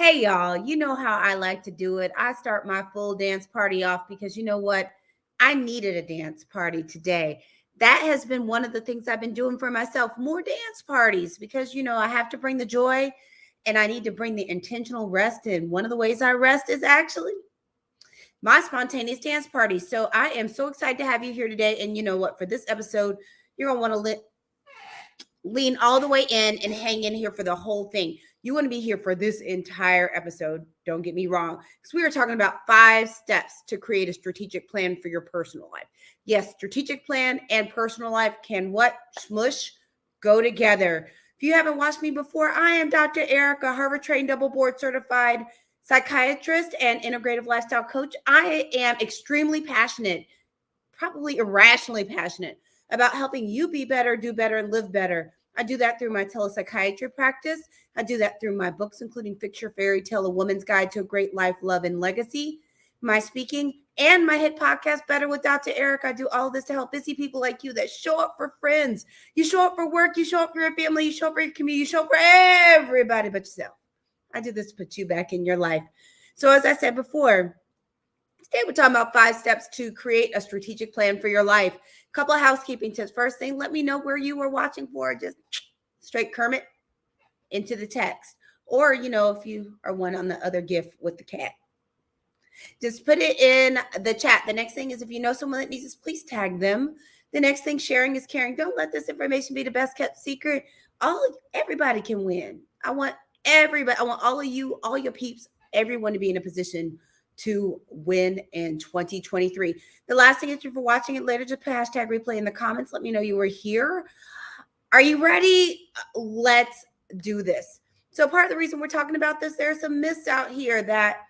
Hey, y'all, you know how I like to do it. I start my full dance party off because you know what? I needed a dance party today. That has been one of the things I've been doing for myself, more dance parties because I have to bring the joy and I need to bring the intentional rest. And one of the ways I rest is actually my spontaneous dance party. So I am so excited to have you here today. And you know what? For this episode, you're going to want to lean all the way in and hang in here for the whole thing. You want to be here for this entire episode. Don't get me wrong, because we are talking about 5 steps to create a strategic plan for your personal life. Yes, strategic plan and personal life can what? Smush, go together. If you haven't watched me before, I am Dr. Erica, Harvard trained, double board certified psychiatrist and integrative lifestyle coach. I am extremely passionate, probably irrationally passionate about helping you be better, do better, and live better. I do that through my telepsychiatry practice. I do that through my books, including Fix Your Fairy Tale, A Woman's Guide to a Great Life, Love, and Legacy, my speaking, and my hit podcast, Better with Dr. Eric. I do all of this to help busy people like you that show up for friends. You show up for work. You show up for your family. You show up for your community. You show up for everybody but yourself. I do this to put you back in your life. So as I said before, today we're talking about 5 steps to create a strategic plan for your life. Couple of housekeeping tips. First thing, let me know where you were watching for. Just straight Kermit into the text. Or, if you are one on the other GIF with the cat, just put it in the chat. The next thing is if you know someone that needs this, please tag them. The next thing, sharing is caring. Don't let this information be the best kept secret. Everybody can win. I want everybody. I want all of you, all your peeps, everyone to be in a position to win in 2023. The last thing is for watching it later, just put hashtag replay in the comments. Let me know you were here. Are you ready? Let's do this. So part of the reason we're talking about this, there's some myths out here that,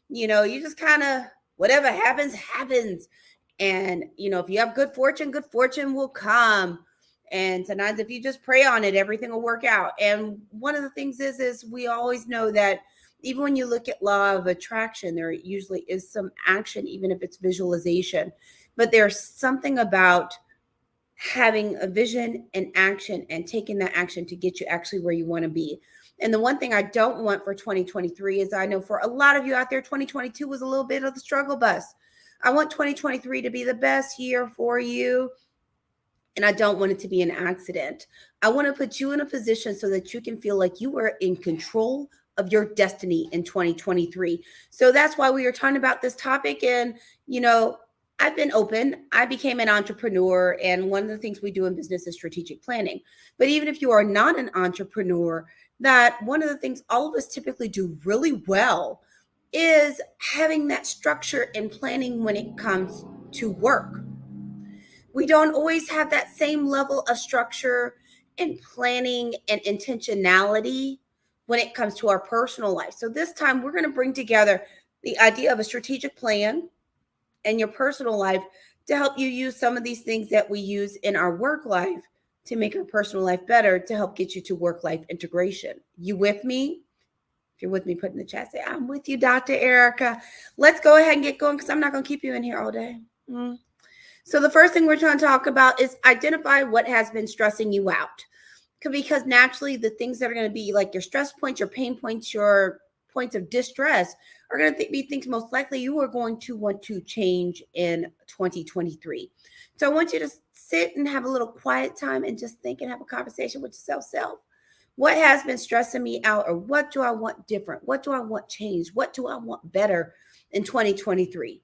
you just kind of, whatever happens, happens. And, if you have good fortune will come. And sometimes if you just pray on it, everything will work out. And one of the things is we always know that even when you look at law of attraction, there usually is some action, even if it's visualization. But there's something about having a vision and action and taking that action to get you actually where you want to be. And the one thing I don't want for 2023 is, I know for a lot of you out there, 2022 was a little bit of the struggle bus. I want 2023 to be the best year for you. And I don't want it to be an accident. I want to put you in a position so that you can feel like you are in control of your destiny in 2023. So that's why we are talking about this topic. And, I've been open. I became an entrepreneur. And one of the things we do in business is strategic planning. But even if you are not an entrepreneur, that one of the things all of us typically do really well is having that structure and planning when it comes to work. We don't always have that same level of structure and planning and intentionality when it comes to our personal life. So this time we're going to bring together the idea of a strategic plan and your personal life to help you use some of these things that we use in our work life to make our personal life better, to help get you to work-life integration. You with me? If you're with me, put in the chat, say, I'm with you, Dr. Erica. Let's go ahead and get going because I'm not going to keep you in here all day. So the first thing we're trying to talk about is identify what has been stressing you out. Because naturally, the things that are going to be like your stress points, your pain points, your points of distress are going to be things most likely you are going to want to change in 2023. So I want you to sit and have a little quiet time and just think and have a conversation with yourself. What has been stressing me out, or what do I want different? What do I want changed? What do I want better in 2023?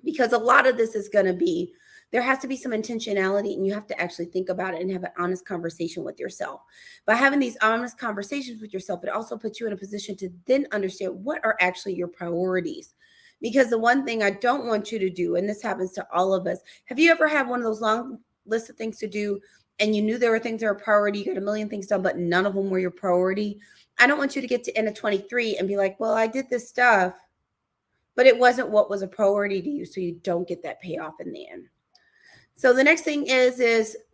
Because a lot of this is going to be, there has to be some intentionality, and you have to actually think about it and have an honest conversation with yourself. By having these honest conversations with yourself, it also puts you in a position to then understand what are actually your priorities. Because the one thing I don't want you to do, and this happens to all of us, have you ever had one of those long lists of things to do and you knew there were things that are a priority, you got a million things done, but none of them were your priority? I don't want you to get to end of 23 and be like, well, I did this stuff, but it wasn't what was a priority to you, so you don't get that payoff in the end. So the next thing is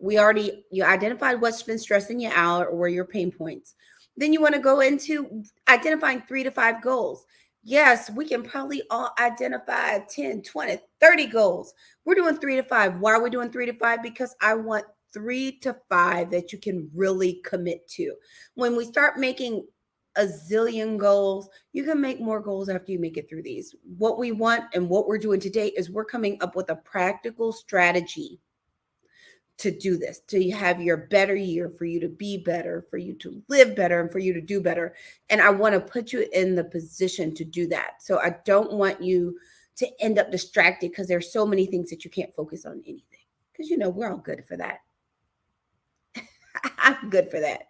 you identified what's been stressing you out or where your pain points. Then you want to go into identifying 3 to 5 goals. Yes, we can probably all identify 10, 20, 30 goals. We're doing 3 to 5. Why are we doing 3 to 5? Because I want 3 to 5 that you can really commit to. When we start making a zillion goals. You can make more goals after you make it through these. What we want and what we're doing today is we're coming up with a practical strategy to do this, to have your better year, for you to be better, for you to live better, and for you to do better. And I want to put you in the position to do that. So I don't want you to end up distracted because there's so many things that you can't focus on anything. Because, we're all good for that. I'm good for that.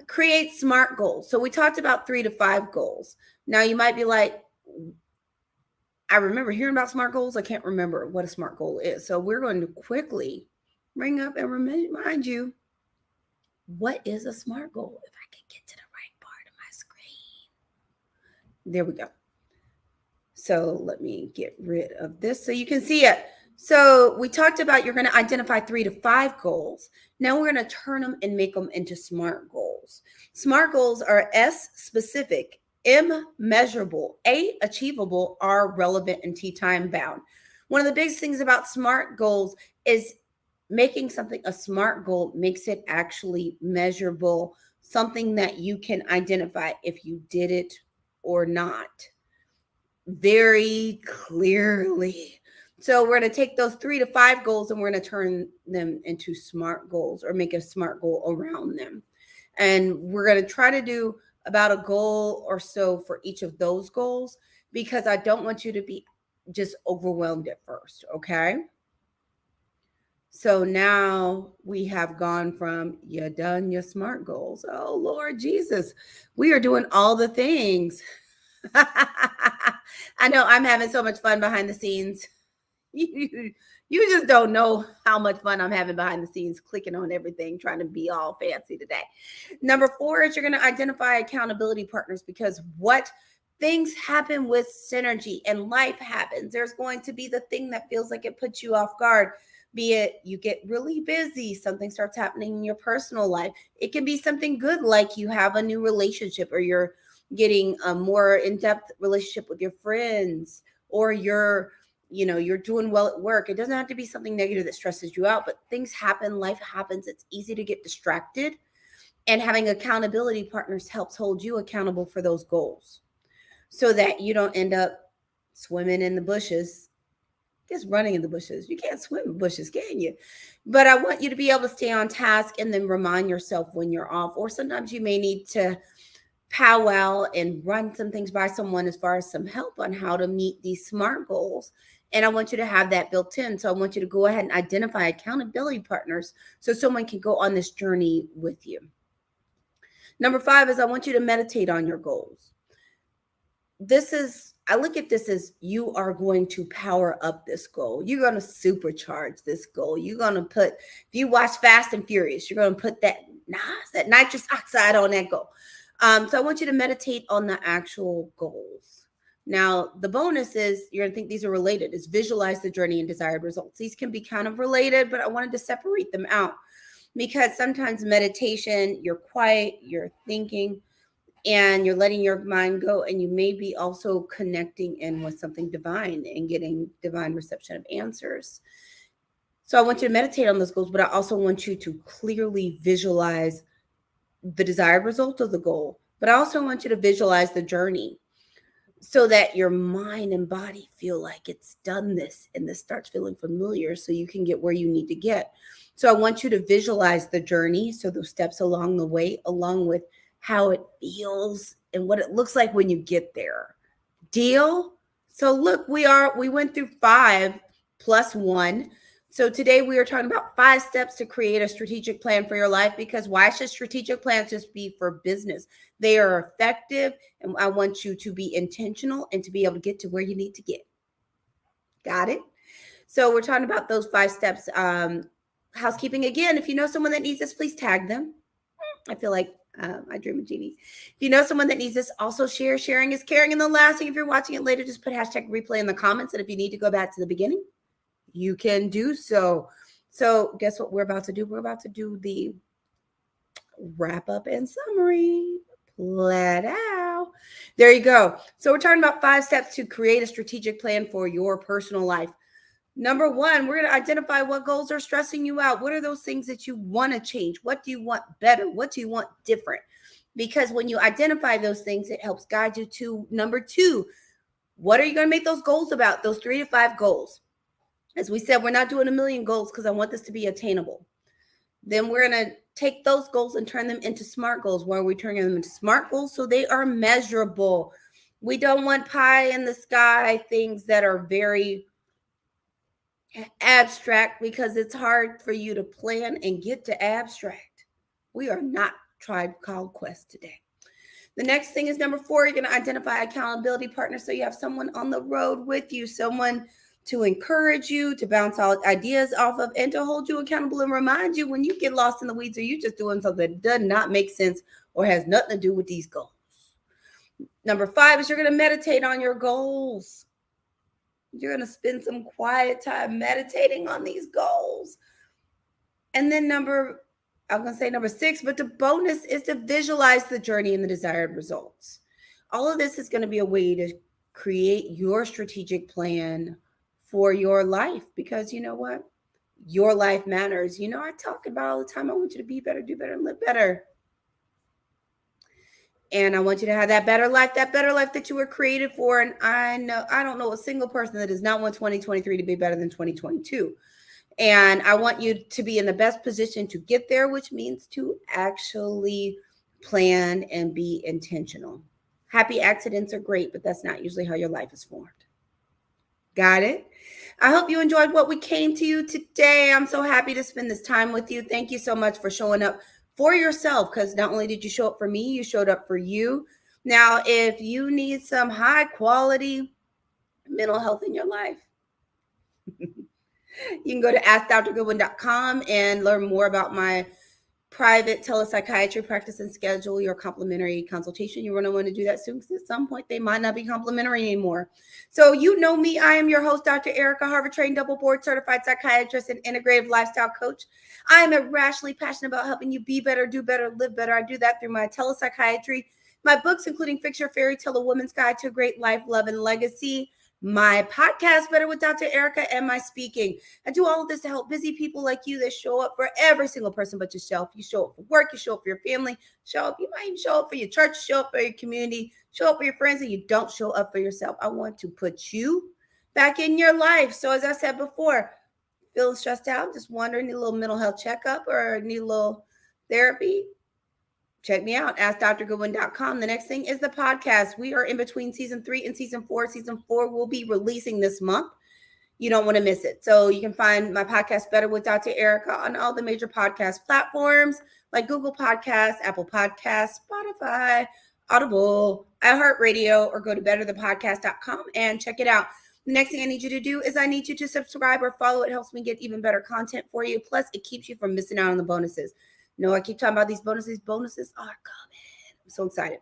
Create SMART goals. So we talked about 3 to 5 goals. Now you might be like, I remember hearing about SMART goals. I can't remember what a SMART goal is. So we're going to quickly bring up and remind you, what is a SMART goal? If I can get to the right part of my screen. There we go. So let me get rid of this so you can see it. So we talked about you're going to identify 3 to 5 goals. Now we're going to turn them and make them into SMART goals. SMART goals are S, specific, M, measurable, A, achievable, R, relevant, and T, time bound. One of the biggest things about SMART goals is making something a SMART goal makes it actually measurable, something that you can identify if you did it or not very clearly. So we're going to take those 3 to 5 goals and we're going to turn them into SMART goals, or make a SMART goal around them. And we're going to try to do about a goal or so for each of those goals, because I don't want you to be just overwhelmed at first. Okay. So now we have gone from you done your SMART goals. Oh, Lord Jesus, we are doing all the things. I know I'm having so much fun behind the scenes. You just don't know how much fun I'm having behind the scenes, clicking on everything, trying to be all fancy today. Number 4 is you're going to identify accountability partners, because what things happen with synergy and life happens. There's going to be the thing that feels like it puts you off guard. Be it you get really busy, something starts happening in your personal life. It can be something good, like you have a new relationship, or you're getting a more in-depth relationship with your friends, or you're doing well at work. It doesn't have to be something negative that stresses you out, but things happen, life happens. It's easy to get distracted, and having accountability partners helps hold you accountable for those goals, so that you don't end up swimming in the bushes. Just running in the bushes. You can't swim in bushes, can you? But I want you to be able to stay on task and then remind yourself when you're off. Or sometimes you may need to powwow and run some things by someone as far as some help on how to meet these SMART goals. And I want you to have that built in. So I want you to go ahead and identify accountability partners so someone can go on this journey with you. Number 5 is I want you to meditate on your goals. I look at this as you are going to power up this goal. You're going to supercharge this goal. You're going to if you watch Fast and Furious, you're going to put that nitrous oxide on that goal. So I want you to meditate on the actual goals. Now, the bonus is you're going to think these are related. Is visualize the journey and desired results. These can be kind of related, but I wanted to separate them out, because sometimes meditation, you're quiet, you're thinking, and you're letting your mind go, and you may be also connecting in with something divine and getting divine reception of answers. So I want you to meditate on those goals, but I also want you to clearly visualize the desired result of the goal. But I also want you to visualize the journey, so that your mind and body feel like it's done this, and this starts feeling familiar, so you can get where you need to get. So I want you to visualize the journey, so those steps along the way, along with how it feels and what it looks like when you get there. Deal? So look, we went through 5 plus 1. So today we are talking about 5 steps to create a strategic plan for your life, because why should strategic plans just be for business? They are effective, and I want you to be intentional and to be able to get to where you need to get. Got it? So we're talking about those 5 steps. Housekeeping again, if you know someone that needs this, please tag them. I feel like I dream of genie. If you know someone that needs this, also share. Sharing is caring. And the last thing, if you're watching it later, just put #replay in the comments. And if you need to go back to the beginning, you can do so. So guess what we're about to do? We're about to do the wrap up and summary. Let out. There you go. So we're talking about 5 steps to create a strategic plan for your personal life. Number 1, we're going to identify what goals are stressing you out. What are those things that you want to change? What do you want better? What do you want different? Because when you identify those things, it helps guide you to number 2. What are you going to make those goals about? Those 3 to 5 goals. As we said, we're not doing a million goals because I want this to be attainable. Then we're going to take those goals and turn them into SMART goals. Where are we turning them into SMART goals? So they are measurable. We don't want pie in the sky things that are very abstract, because it's hard for you to plan and get to abstract. We are not Tribe Called Quest today. The next thing is number 4, you're going to identify accountability partners. So you have someone on the road with you, someone to encourage you, to bounce all ideas off of, and to hold you accountable and remind you when you get lost in the weeds or you're just doing something that does not make sense or has nothing to do with these goals. Number 5 is you're going to meditate on your goals. You're going to spend some quiet time meditating on these goals. And then number 6, but the bonus is to visualize the journey and the desired results. All of this is going to be a way to create your strategic plan for your life, because you know what? Your life matters. I talk about all the time, I want you to be better, do better, and live better. And I want you to have that better life that you were created for. And I don't know a single person that does not want 2023 to be better than 2022. And I want you to be in the best position to get there, which means to actually plan and be intentional. Happy accidents are great, but that's not usually how your life is formed. Got it? I hope you enjoyed what we came to you today. I'm so happy to spend this time with you. Thank you so much for showing up for yourself, because not only did you show up for me, you showed up for you. Now, if you need some high quality mental health in your life, you can go to AskDrGoodwin.com and learn more about my private telepsychiatry practice and schedule your complimentary consultation. You're going to want to do that soon, because at some point they might not be complimentary anymore. So you know me. I am your host, Dr. Erica, Harvard-trained, double board certified psychiatrist and integrative lifestyle coach. I am irrationally passionate about helping you be better, do better, live better. I do that through my telepsychiatry, my books, including Fix Your Fairy Tale, A Woman's Guide to a Great Life, Love, and Legacy, my podcast, Better with Dr. Erica, and my speaking. I do all of this to help busy people like you that show up for every single person but yourself. You show up for work, you show up for your family, you might even show up for your church, show up for your community, show up for your friends, and you don't show up for yourself. I want to put you back in your life. So as I said before, feeling stressed out, just wondering, need a little mental health checkup or need a little therapy, check me out, AskDrGoodwin.com. The next thing is the podcast. We are in between season 3 and season 4. Season 4 will be releasing this month. You don't want to miss it. So you can find my podcast, Better with Dr. Erica, on all the major podcast platforms like Google Podcasts, Apple Podcasts, Spotify, Audible, iHeartRadio, or go to betterthepodcast.com and check it out. The next thing I need you to do is I need you to subscribe or follow. It helps me get even better content for you. Plus, it keeps you from missing out on the bonuses. No, I keep talking about these bonuses. Bonuses are coming. I'm so excited.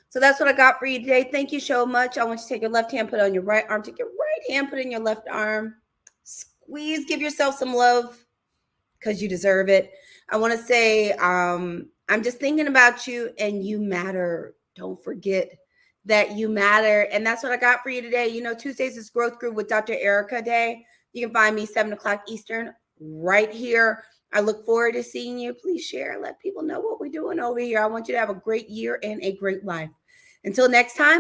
So that's what I got for you today. Thank you so much. I want you to take your left hand, put it on your right arm. Take your right hand, put it in your left arm. Squeeze, give yourself some love because you deserve it. I want to say, I'm just thinking about you and you matter. Don't forget that you matter. And that's what I got for you today. Tuesdays is Growth Group with Dr. Erica Day. You can find me 7 o'clock Eastern right here. I look forward to seeing you. Please share and let people know what we're doing over here. I want you to have a great year and a great life. Until next time.